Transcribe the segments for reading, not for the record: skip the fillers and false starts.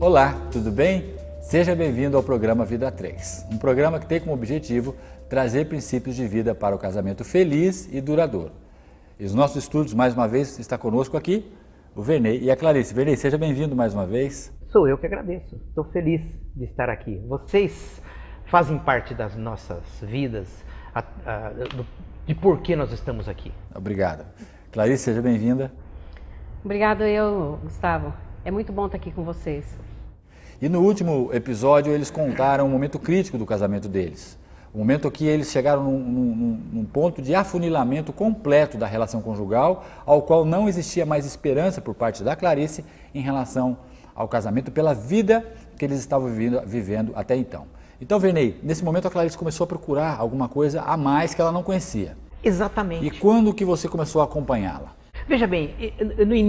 Olá, tudo bem? Seja bem-vindo ao programa Vida 3, um programa que tem como objetivo trazer princípios de vida para o casamento feliz e duradouro. E os nossos estudos, mais uma vez, está conosco aqui o Vernei e a Clarice. Vernei, seja bem-vindo mais uma vez. Sou eu que agradeço, estou feliz de estar aqui. Vocês fazem parte das nossas vidas, de por que nós estamos aqui. Obrigado. Clarice, seja bem-vinda. Obrigado Gustavo. É muito bom estar aqui com vocês. E no último episódio eles contaram um momento crítico do casamento deles. Um momento que eles chegaram num ponto de afunilamento completo da relação conjugal, ao qual não existia mais esperança por parte da Clarice em relação ao casamento, pela vida que eles estavam vivendo até então. Então, Vernei, nesse momento a Clarice começou a procurar alguma coisa a mais que ela não conhecia. Exatamente. E quando que você começou a acompanhá-la? Veja bem,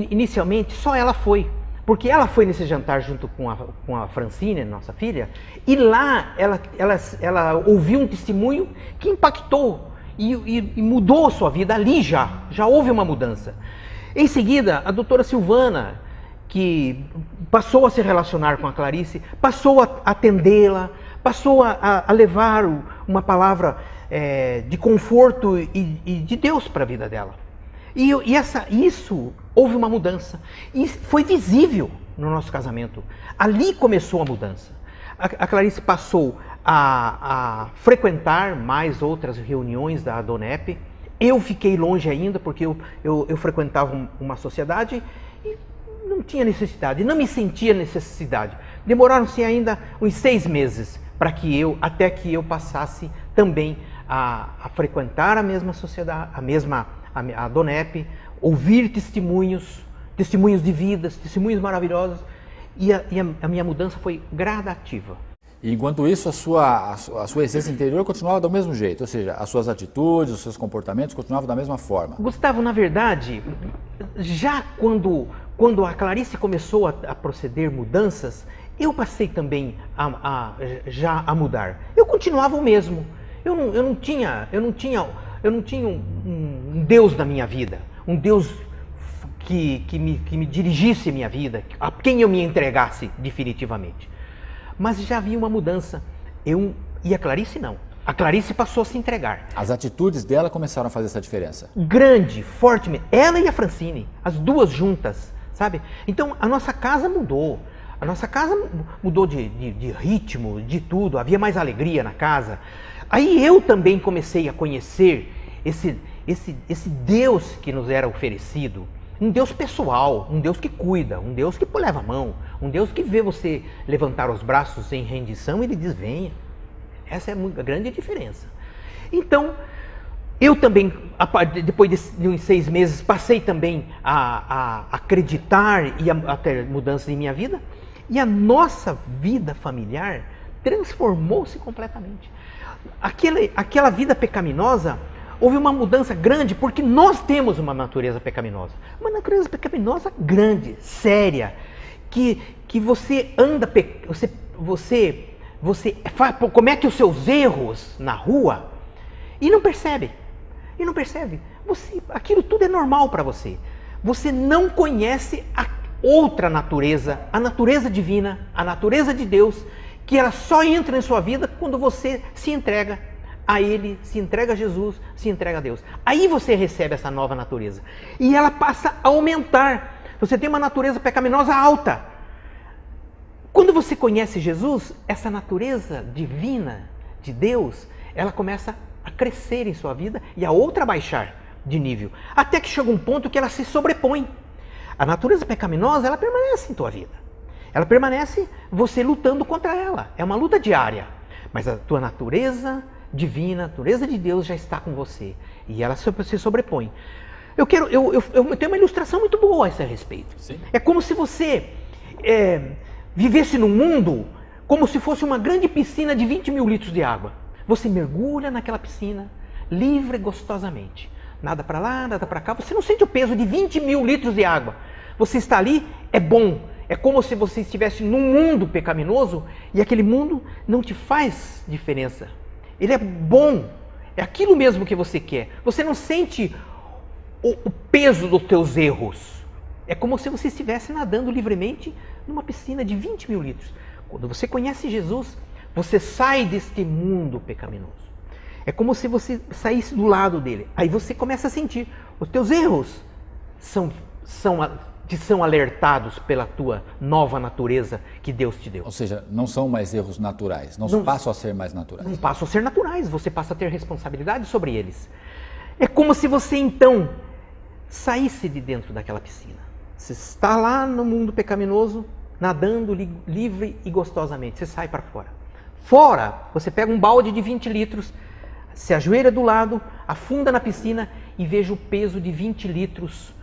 inicialmente só ela foi. Porque ela foi nesse jantar junto com a Francine, nossa filha, e lá ela ouviu um testemunho que impactou e mudou a sua vida ali já houve uma mudança. Em seguida, a doutora Silvana, que passou a se relacionar com a Clarice, passou a atendê-la, passou a levar uma palavra de conforto e de Deus para a vida dela. Isso houve uma mudança e foi visível no nosso casamento. Ali começou a mudança. A Clarice passou a frequentar mais outras reuniões da Adonep. Eu fiquei longe ainda porque eu frequentava uma sociedade e não tinha necessidade, não me sentia necessidade. Demoraram-se ainda uns 6 meses até que eu passasse também a frequentar a mesma sociedade, a Adonep, ouvir testemunhos de vidas, testemunhos maravilhosos, e a minha mudança foi gradativa. E enquanto isso, a sua essência interior continuava do mesmo jeito, ou seja, as suas atitudes, os seus comportamentos continuavam da mesma forma. Gustavo, na verdade, já quando a Clarice começou a proceder mudanças, eu passei também já a mudar. Eu continuava o mesmo. Eu não tinha um Deus na minha vida, um Deus que me dirigisse minha vida, a quem eu me entregasse definitivamente. Mas já havia uma mudança. E a Clarice não. A Clarice passou a se entregar. As atitudes dela começaram a fazer essa diferença. Grande, fortemente. Ela e a Francine, as duas juntas, sabe? Então a nossa casa mudou. A nossa casa mudou de ritmo, de tudo. Havia mais alegria na casa. Aí eu também comecei a conhecer esse Deus que nos era oferecido, um Deus pessoal, um Deus que cuida, um Deus que leva a mão, um Deus que vê você levantar os braços em rendição e ele diz, venha. Essa é a grande diferença. Então, eu também, depois de uns 6 meses, passei também a acreditar e a ter mudanças em minha vida, e a nossa vida familiar transformou-se completamente. Aquela vida pecaminosa, houve uma mudança grande porque nós temos uma natureza pecaminosa. Uma natureza pecaminosa grande, séria, que você anda, você comete os seus erros na rua e não percebe. Aquilo tudo é normal para você. Você não conhece a outra natureza, a natureza divina, a natureza de Deus, que ela só entra em sua vida quando você se entrega a Ele, se entrega a Jesus, se entrega a Deus. Aí você recebe essa nova natureza. E ela passa a aumentar. Você tem uma natureza pecaminosa alta. Quando você conhece Jesus, essa natureza divina de Deus, ela começa a crescer em sua vida e a outra baixar de nível. Até que chega um ponto que ela se sobrepõe. A natureza pecaminosa, ela permanece em tua vida. Ela permanece você lutando contra ela. É uma luta diária. Mas a tua natureza divina, a natureza de Deus já está com você. E ela se sobrepõe. Eu tenho uma ilustração muito boa a esse respeito. Sim. É como se você vivesse num mundo como se fosse uma grande piscina de 20 mil litros de água. Você mergulha naquela piscina, livre e gostosamente. Nada para lá, nada para cá. Você não sente o peso de 20 mil litros de água. Você está ali, é bom. É como se você estivesse num mundo pecaminoso e aquele mundo não te faz diferença. Ele é bom, é aquilo mesmo que você quer. Você não sente o peso dos teus erros. É como se você estivesse nadando livremente numa piscina de 20 mil litros. Quando você conhece Jesus, você sai deste mundo pecaminoso. É como se você saísse do lado dele. Aí você começa a sentir, os teus erros te são alertados pela tua nova natureza que Deus te deu. Ou seja, não são mais erros naturais, não passam a ser mais naturais. Não passam a ser naturais, você passa a ter responsabilidade sobre eles. É como se você então saísse de dentro daquela piscina. Você está lá no mundo pecaminoso, nadando livre e gostosamente. Você sai para fora. Fora, você pega um balde de 20 litros, se ajoelha do lado, afunda na piscina e veja o peso de 20 litros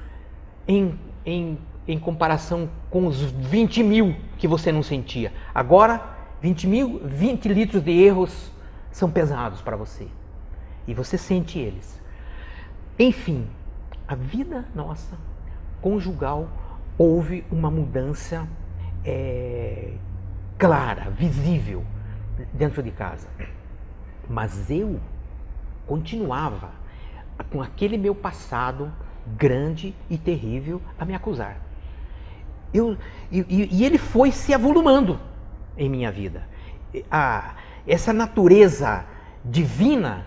em comparação com os 20 mil que você não sentia. Agora, 20 litros de erros são pesados para você. E você sente eles. Enfim, a vida nossa, conjugal, houve uma mudança clara, visível, dentro de casa. Mas eu continuava com aquele meu passado grande e terrível a me acusar. E ele foi se avolumando em minha vida. Essa natureza divina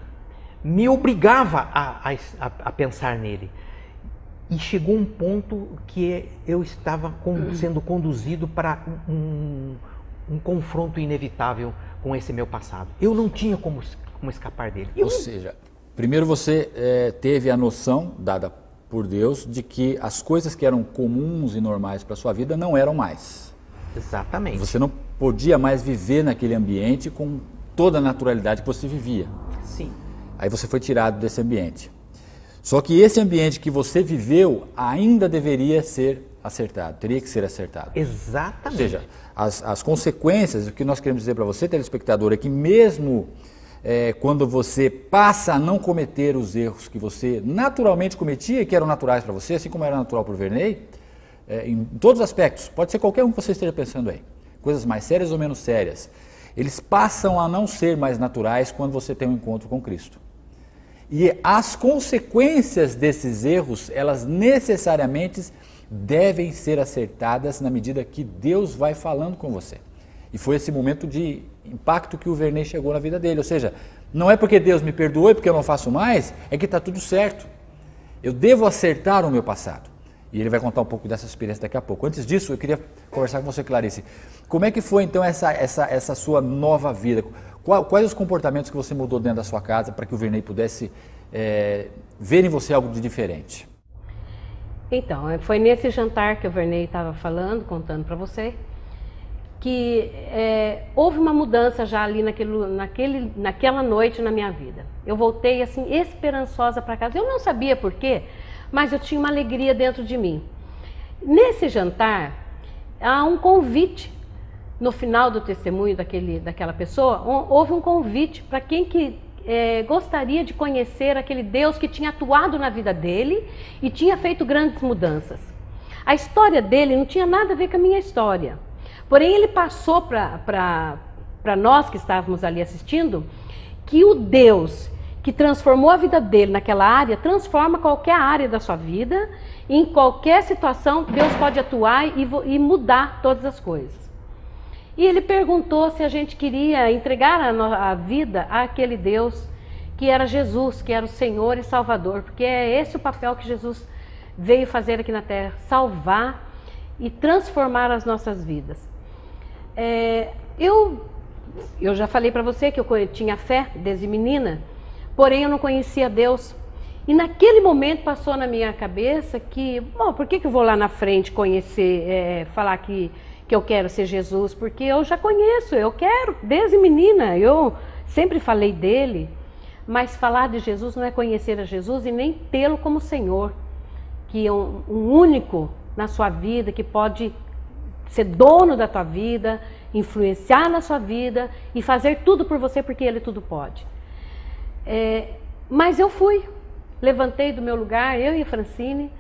me obrigava a pensar nele. E chegou um ponto que eu estava sendo conduzido para um confronto inevitável com esse meu passado. Eu não tinha como escapar dele. Ou seja, primeiro você teve a noção, dada por Deus, de que as coisas que eram comuns e normais para a sua vida não eram mais. Exatamente. Você não podia mais viver naquele ambiente com toda a naturalidade que você vivia. Sim. Aí você foi tirado desse ambiente. Só que esse ambiente que você viveu ainda deveria ser acertado, teria que ser acertado. Exatamente. Ou seja, as consequências, o que nós queremos dizer para você, telespectador, é que mesmo quando você passa a não cometer os erros que você naturalmente cometia, que eram naturais para você, assim como era natural para o Vernei, em todos os aspectos, pode ser qualquer um que você esteja pensando aí, coisas mais sérias ou menos sérias, eles passam a não ser mais naturais quando você tem um encontro com Cristo. E as consequências desses erros, elas necessariamente devem ser acertadas na medida que Deus vai falando com você. E foi esse momento de impacto que o Vernei chegou na vida dele. Ou seja, não é porque Deus me perdoou e porque eu não faço mais, é que está tudo certo. Eu devo acertar o meu passado. E ele vai contar um pouco dessa experiência daqui a pouco. Antes disso, eu queria conversar com você, Clarice. Como é que foi então essa sua nova vida? Quais os comportamentos que você mudou dentro da sua casa para que o Vernei pudesse ver em você algo de diferente? Então, foi nesse jantar que o Vernei estava falando, contando para você, que houve uma mudança já ali naquela noite na minha vida. Eu voltei assim esperançosa para casa. Eu não sabia por quê, mas eu tinha uma alegria dentro de mim. Nesse jantar, há um convite. No final do testemunho daquela pessoa, houve um convite para quem que gostaria de conhecer aquele Deus que tinha atuado na vida dele e tinha feito grandes mudanças. A história dele não tinha nada a ver com a minha história. Porém, ele passou para nós que estávamos ali assistindo que o Deus que transformou a vida dele naquela área, transforma qualquer área da sua vida. Em qualquer situação, Deus pode atuar e mudar todas as coisas. E ele perguntou se a gente queria entregar a vida àquele Deus que era Jesus, que era o Senhor e Salvador, porque é esse o papel que Jesus veio fazer aqui na Terra, salvar e transformar as nossas vidas. Eu já falei para você que eu tinha fé desde menina, porém eu não conhecia Deus. E naquele momento passou na minha cabeça que, bom, por que eu vou lá na frente conhecer, falar que eu quero ser Jesus? Porque eu já conheço, eu quero, desde menina, eu sempre falei dele, mas falar de Jesus não é conhecer a Jesus e nem tê-lo como Senhor, que é um único na sua vida, que pode ser dono da tua vida, influenciar na sua vida e fazer tudo por você, porque Ele tudo pode. Mas eu fui, levantei do meu lugar, eu e a Francine,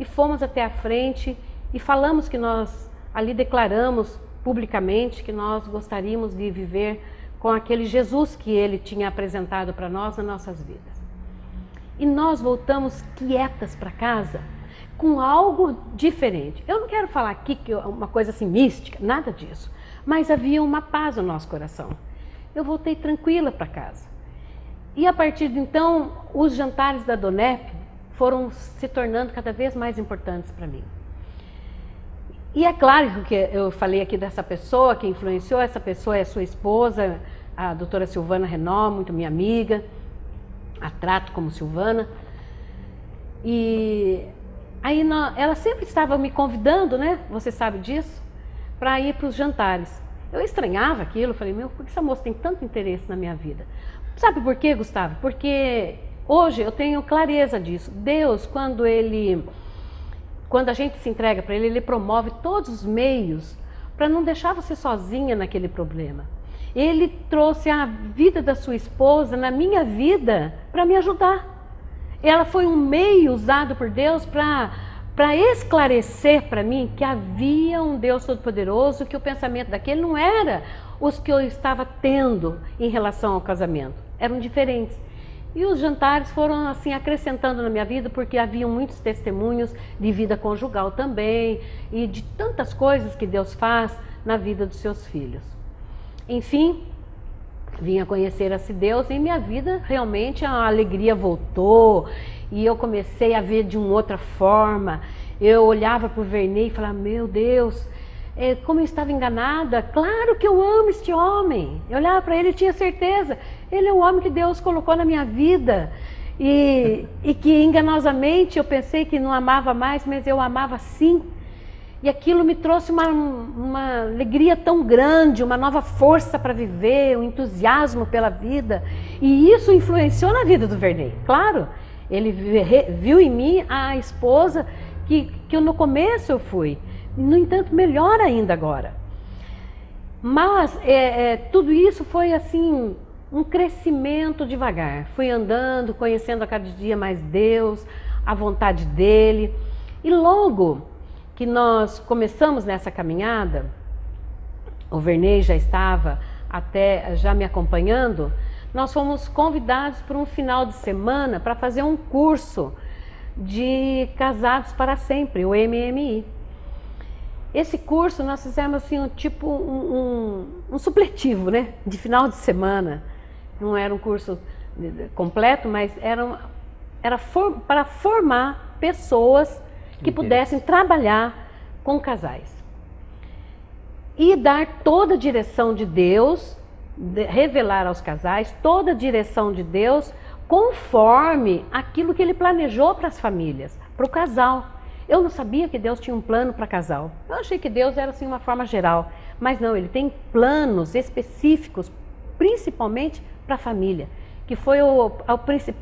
e fomos até a frente e falamos que nós ali declaramos publicamente que nós gostaríamos de viver com aquele Jesus que Ele tinha apresentado para nós nas nossas vidas. E nós voltamos quietas para casa, com algo diferente. Eu não quero falar aqui que uma coisa assim mística, nada disso, mas havia uma paz no nosso coração. Eu voltei tranquila para casa. E a partir de então, os jantares da Donep foram se tornando cada vez mais importantes para mim. E é claro que eu falei aqui dessa pessoa que influenciou, essa pessoa é a sua esposa, a doutora Silvana Renault, muito minha amiga, a trato como Silvana. E aí ela sempre estava me convidando, né? Você sabe disso, para ir para os jantares. Eu estranhava aquilo, falei, meu, por que essa moça tem tanto interesse na minha vida? Sabe por quê, Gustavo? Porque hoje eu tenho clareza disso. Deus, quando a gente se entrega para Ele, Ele promove todos os meios para não deixar você sozinha naquele problema. Ele trouxe a vida da sua esposa na minha vida para me ajudar. Ela foi um meio usado por Deus para esclarecer para mim que havia um Deus Todo-Poderoso, que o pensamento daquele não era os que eu estava tendo em relação ao casamento. Eram diferentes. E os jantares foram assim acrescentando na minha vida, porque haviam muitos testemunhos de vida conjugal também e de tantas coisas que Deus faz na vida dos seus filhos. Enfim, vim a conhecer esse Deus e minha vida realmente a alegria voltou e eu comecei a ver de uma outra forma. Eu olhava para o Vernei e falava, meu Deus, como eu estava enganada, claro que eu amo este homem. Eu olhava para ele e tinha certeza, ele é o homem que Deus colocou na minha vida. E que enganosamente eu pensei que não amava mais, mas eu amava sim. E aquilo me trouxe uma alegria tão grande, uma nova força para viver, um entusiasmo pela vida. E isso influenciou na vida do Vernei, claro. Ele viu em mim a esposa que no começo eu fui. No entanto, melhor ainda agora. Mas tudo isso foi assim, um crescimento devagar. Fui andando, conhecendo a cada dia mais Deus, a vontade dEle. E logo que nós começamos nessa caminhada, o Vernei já estava já me acompanhando, nós fomos convidados para um final de semana para fazer um curso de Casados para Sempre, o MMI. Esse curso nós fizemos assim um supletivo, né, de final de semana. Não era um curso completo, mas era para formar pessoas que pudessem trabalhar com casais. E dar toda a direção de Deus, revelar aos casais toda a direção de Deus conforme aquilo que Ele planejou para as famílias, para o casal. Eu não sabia que Deus tinha um plano para casal. Eu achei que Deus era assim uma forma geral. Mas não, Ele tem planos específicos, principalmente para a família. Que foi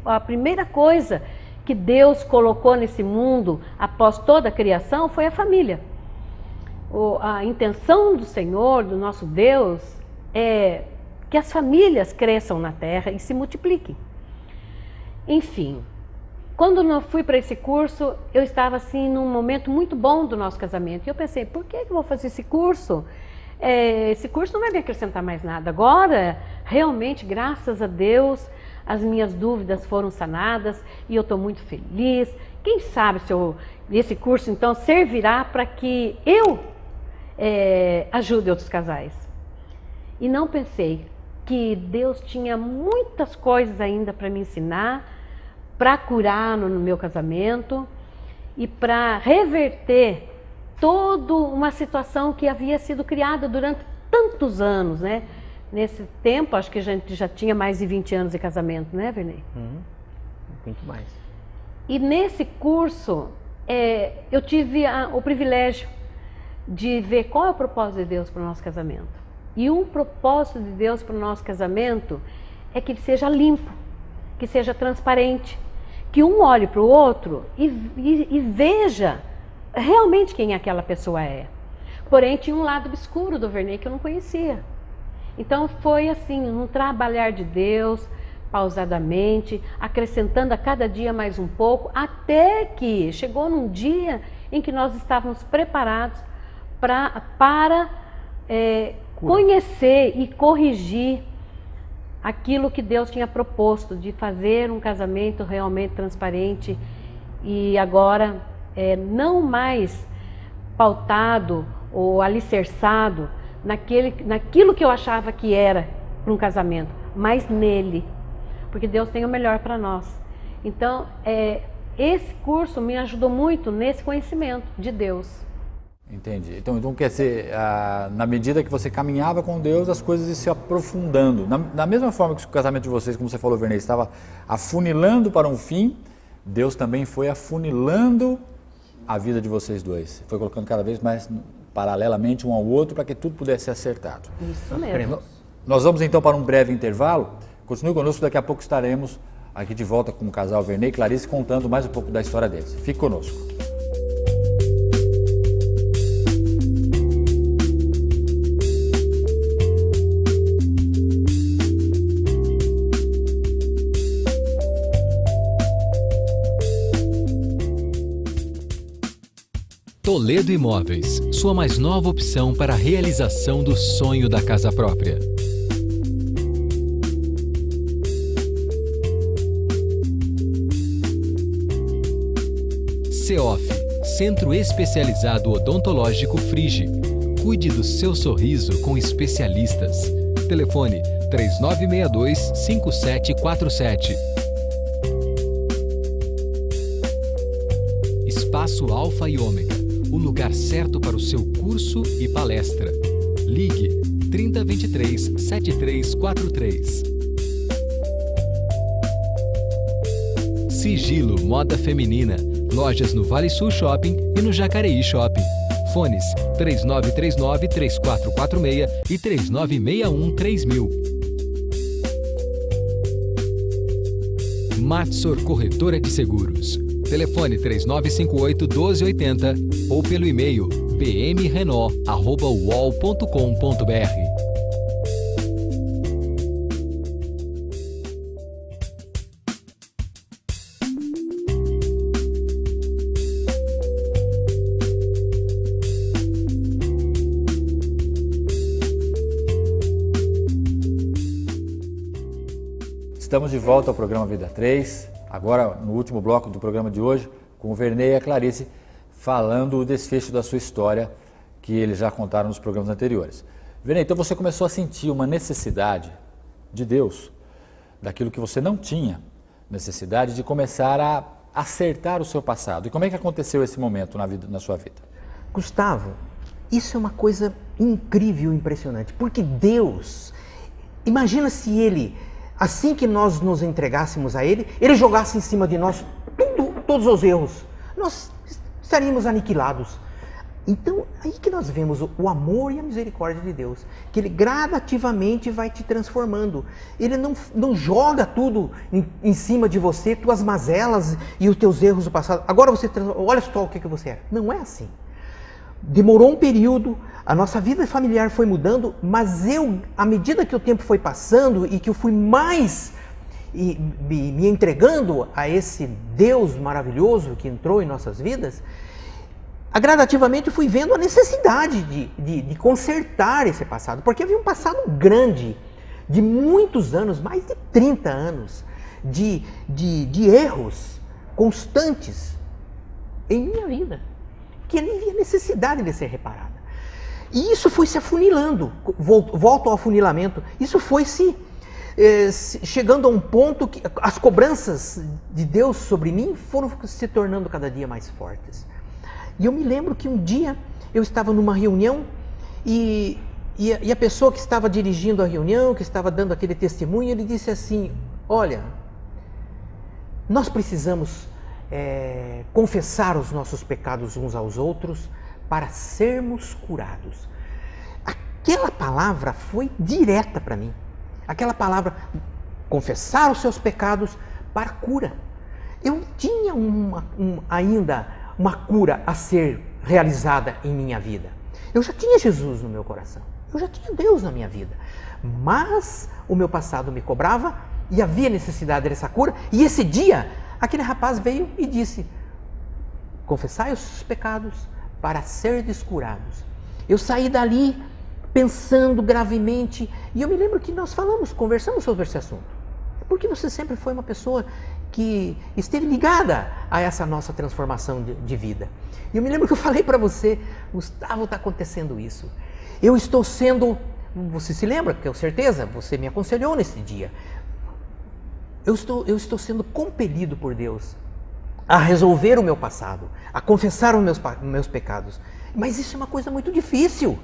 a primeira coisa que Deus colocou nesse mundo, após toda a criação, foi a família. A intenção do Senhor, do nosso Deus, é que as famílias cresçam na terra e se multipliquem. Enfim, quando eu fui para esse curso, eu estava assim num momento muito bom do nosso casamento. E eu pensei, por que eu vou fazer esse curso? Esse curso não vai me acrescentar mais nada. Agora, realmente, graças a Deus, as minhas dúvidas foram sanadas e eu estou muito feliz. Quem sabe se esse curso, então, servirá para que eu ajude outros casais. E não pensei que Deus tinha muitas coisas ainda para me ensinar, para curar no meu casamento e para reverter toda uma situação que havia sido criada durante tantos anos, né? Nesse tempo, acho que a gente já tinha mais de 20 anos de casamento, né, Vernei? Muito mais. E nesse curso, eu tive o privilégio de ver qual é o propósito de Deus para o nosso casamento. E um propósito de Deus para o nosso casamento é que ele seja limpo, que seja transparente, que um olhe para o outro e veja realmente quem aquela pessoa é. Porém, tinha um lado obscuro do Vernei que eu não conhecia. Então foi assim, um trabalhar de Deus, pausadamente, acrescentando a cada dia mais um pouco, até que chegou num dia em que nós estávamos preparados para conhecer e corrigir aquilo que Deus tinha proposto, de fazer um casamento realmente transparente. E agora não mais pautado ou alicerçado naquilo que eu achava que era para um casamento, mas nele, porque Deus tem o melhor para nós. Então, esse curso me ajudou muito nesse conhecimento de Deus. Entendi. Então quer dizer, na medida que você caminhava com Deus, as coisas iam se aprofundando. Da mesma forma que o casamento de vocês, como você falou, Vernei, estava afunilando para um fim, Deus também foi afunilando a vida de vocês dois. Foi colocando cada vez mais paralelamente um ao outro para que tudo pudesse ser acertado. Isso mesmo. Nós vamos então para um breve intervalo. Continue conosco, daqui a pouco estaremos aqui de volta com o casal Vernei e Clarice contando mais um pouco da história deles. Fique conosco. Toledo Imóveis, sua mais nova opção para a realização do sonho da casa própria. CEOF, Centro Especializado Odontológico Frigi. Cuide do seu sorriso com especialistas. Telefone 3962-5747. Espaço Alfa e Ômega, o lugar certo para o seu curso e palestra. Ligue 3023-7343. Sigilo Moda Feminina. Lojas no Vale Sul Shopping e no Jacareí Shopping. Fones 3939-3446 e 3961-3000. Matsor Corretora de Seguros. Telefone 3958-1280 ou pelo e-mail bmrenault@uol.com.br. Estamos de volta ao programa Vida 3, agora no último bloco do programa de hoje, com o Vernei e a Clarice, falando o desfecho da sua história, que eles já contaram nos programas anteriores. Vernei, então você começou a sentir uma necessidade de Deus, daquilo que você não tinha necessidade, de começar a acertar o seu passado. E como é que aconteceu esse momento na sua vida? Gustavo, isso é uma coisa incrível e impressionante, porque Deus, imagina se Ele, assim que nós nos entregássemos a Ele, Ele jogasse em cima de nós todos os erros. Nós estaríamos aniquilados. Então, aí que nós vemos o amor e a misericórdia de Deus, que Ele gradativamente vai te transformando. Ele não joga tudo em cima de você, tuas mazelas e os teus erros do passado. Agora você, olha só o que você é. Não é assim. Demorou um período, a nossa vida familiar foi mudando, mas à medida que o tempo foi passando e que eu fui mais me entregando a esse Deus maravilhoso que entrou em nossas vidas, gradativamente eu fui vendo a necessidade de consertar esse passado, porque havia um passado grande, de muitos anos, mais de 30 anos, de erros constantes em minha vida, que nem havia necessidade de ser reparada. E isso foi se afunilando, volto ao afunilamento, isso foi chegando a um ponto que as cobranças de Deus sobre mim foram se tornando cada dia mais fortes. E eu me lembro que um dia eu estava numa reunião e a pessoa que estava dirigindo a reunião, que estava dando aquele testemunho, ele disse assim: olha, nós precisamos confessar os nossos pecados uns aos outros para sermos curados. Aquela palavra foi direta para mim. Aquela palavra, confessar os seus pecados para cura. Eu tinha ainda uma cura a ser realizada em minha vida. Eu já tinha Jesus no meu coração. Eu já tinha Deus na minha vida. Mas o meu passado me cobrava e havia necessidade dessa cura. E esse dia, aquele rapaz veio e disse: confessai os seus pecados para serdes curados. Eu saí dali pensando gravemente, e eu me lembro que nós conversamos sobre esse assunto. Porque você sempre foi uma pessoa que esteve ligada a essa nossa transformação de vida. E eu me lembro que eu falei para você, Gustavo, está acontecendo isso. Eu estou sendo, você se lembra, com certeza, você me aconselhou nesse dia. Eu estou sendo compelido por Deus a resolver o meu passado, a confessar os meus pecados. Mas isso é uma coisa muito difícil.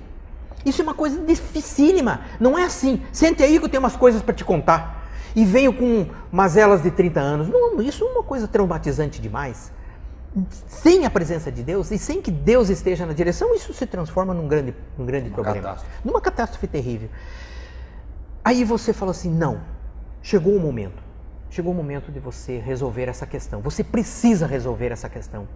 Isso é uma coisa dificílima. Não é assim, sente aí que eu tenho umas coisas para te contar. E venho com mazelas de 30 anos. Não, isso é uma coisa traumatizante demais. Sem a presença de Deus e sem que Deus esteja na direção, isso se transforma num grande problema. Numa catástrofe terrível. Aí você fala assim, não, chegou o momento. Chegou o momento de você resolver essa questão. Você precisa resolver essa questão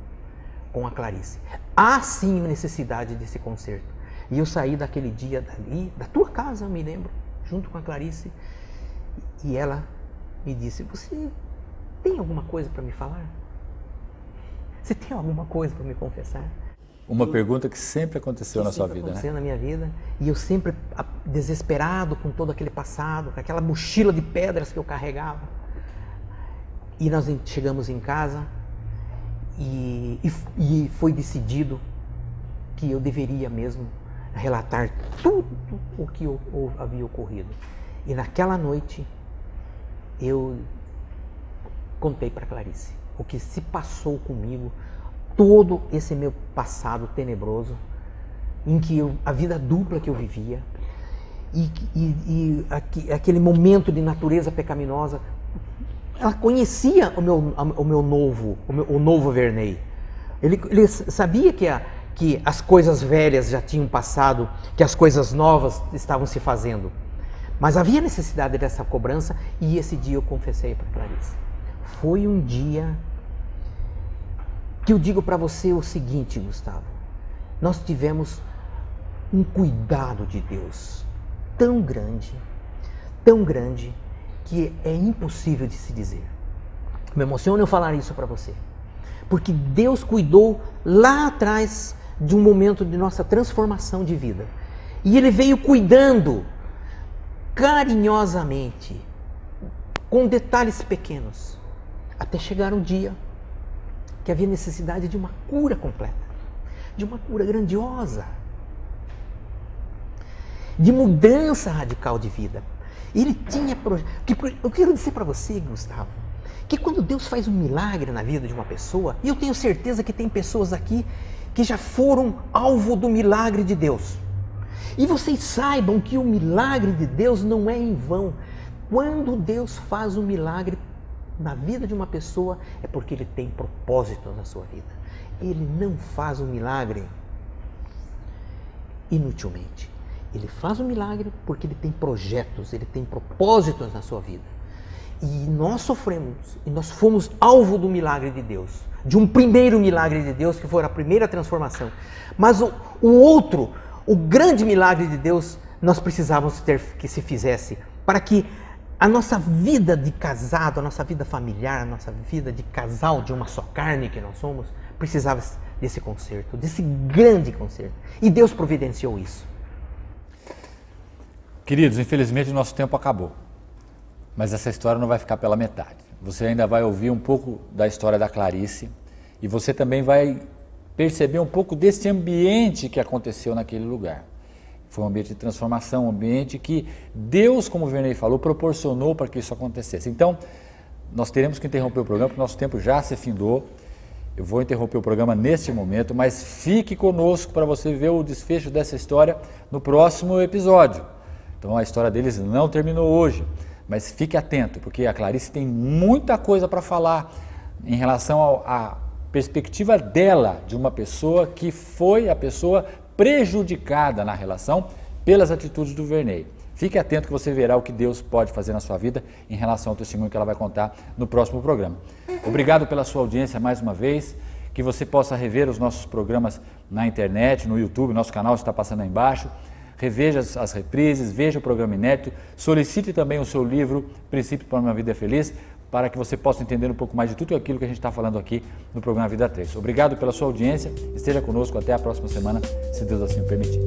com a Clarice. Há sim necessidade desse conserto. E eu saí daquele dia dali, da tua casa, eu me lembro, junto com a Clarice. E ela me disse, você tem alguma coisa para me falar? Você tem alguma coisa para me confessar? Uma pergunta que sempre aconteceu na sua vida, né? Aconteceu na minha vida. E eu sempre desesperado com todo aquele passado, com aquela mochila de pedras que eu carregava. E nós chegamos em casa e foi decidido que eu deveria mesmo relatar tudo o que havia ocorrido. E naquela noite eu contei para Clarice o que se passou comigo, todo esse meu passado tenebroso, em que a vida dupla que eu vivia e aquele momento de natureza pecaminosa. Ela conhecia o novo Vernei. Ele sabia que as coisas velhas já tinham passado, que as coisas novas estavam se fazendo. Mas havia necessidade dessa cobrança e esse dia eu confessei para Clarice. Foi um dia que eu digo para você o seguinte, Gustavo. Nós tivemos um cuidado de Deus tão grande, que é impossível de se dizer. Me emociona eu falar isso para você. Porque Deus cuidou lá atrás de um momento de nossa transformação de vida. E Ele veio cuidando carinhosamente, com detalhes pequenos, até chegar um dia que havia necessidade de uma cura completa, de uma cura grandiosa, de mudança radical de vida. Ele tinha eu quero dizer para você, Gustavo, que quando Deus faz um milagre na vida de uma pessoa, e eu tenho certeza que tem pessoas aqui que já foram alvo do milagre de Deus. E vocês saibam que o milagre de Deus não é em vão. Quando Deus faz um milagre na vida de uma pessoa, é porque Ele tem propósito na sua vida. Ele não faz um milagre inutilmente. Ele faz um milagre porque Ele tem projetos, Ele tem propósitos na sua vida. E nós sofremos, e nós fomos alvo do milagre de Deus. De um primeiro milagre de Deus, que foi a primeira transformação. Mas o grande milagre de Deus, nós precisávamos ter que se fizesse para que a nossa vida de casado, a nossa vida familiar, a nossa vida de casal, de uma só carne que nós somos, precisava desse conserto, desse grande conserto. E Deus providenciou isso. Queridos, infelizmente o nosso tempo acabou, mas essa história não vai ficar pela metade. Você ainda vai ouvir um pouco da história da Clarice e você também vai perceber um pouco desse ambiente que aconteceu naquele lugar. Foi um ambiente de transformação, um ambiente que Deus, como o Vernei falou, proporcionou para que isso acontecesse. Então, nós teremos que interromper o programa, porque o nosso tempo já se findou. Eu vou interromper o programa neste momento, mas fique conosco para você ver o desfecho dessa história no próximo episódio. Então a história deles não terminou hoje, mas fique atento, porque a Clarice tem muita coisa para falar em relação à perspectiva dela, de uma pessoa que foi a pessoa prejudicada na relação pelas atitudes do Vernei. Fique atento que você verá o que Deus pode fazer na sua vida em relação ao testemunho que ela vai contar no próximo programa. Obrigado pela sua audiência mais uma vez, que você possa rever os nossos programas na internet, no YouTube, nosso canal está passando aí embaixo. Reveja as reprises, veja o programa inédito, solicite também o seu livro Princípio para uma Vida Feliz, para que você possa entender um pouco mais de tudo aquilo que a gente está falando aqui no programa Vida 3. Obrigado pela sua audiência, esteja conosco até a próxima semana, se Deus assim o permitir.